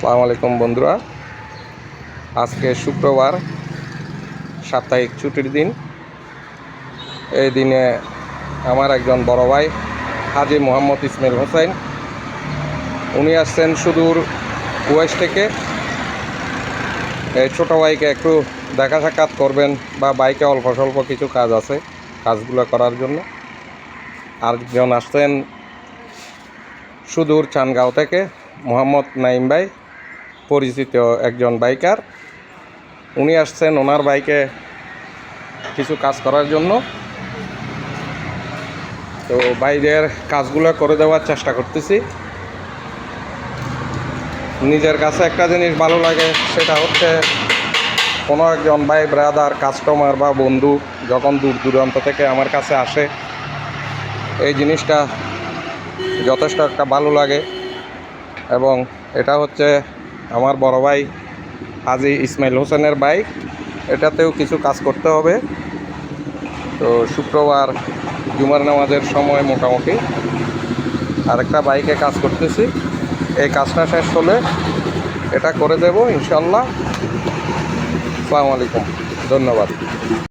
আসসালামু আলাইকুম বন্ধুরা, আজকে শুক্রবার, সাপ্তাহিক ছুটির দিন। এই দিনে আমার একজন বড় ভাই হাজী মোহাম্মদ ইসমাইল হোসেন, উনি আসছেন সুদূর কুয়েত থেকে। এই ছোটো ভাইকে একটু দেখা সাক্ষাৎ করবেন বা বাইকে অল্প স্বল্প কিছু কাজ আছে, কাজগুলো করার জন্য। আরেকজন আসছেন সুদূর চানগাঁও থেকে মোহাম্মদ নাইম ভাই, পরিচিত একজন বাইকার। উনি আসছেন ওনার বাইকে কিছু কাজ করার জন্য। তো বাইরের কাজগুলো করে দেওয়ার চেষ্টা করতেছি। নিজের কাছে একটা জিনিস ভালো লাগে, সেটা হচ্ছে কোনো একজন ভাই ব্রাদার, কাস্টমার বা বন্ধু যখন দূর দূরান্ত থেকে আমার কাছে আসে, এই জিনিসটা যথেষ্ট একটা ভালো লাগে। এবং এটা হচ্ছে আমার বড় ভাই হাজী ইসমাইল হোসেনের বাইক, এটাতেও কিছু কাজ করতে হবে। তো শুক্রবার জুমার নামাজের সময় মোটামুটি আরেকটা বাইকে কাজ করতেছি। এই কাজটা শেষ হলে এটা করে দেব ইনশাল্লাহ। আসসালামু আলাইকুম, ধন্যবাদ।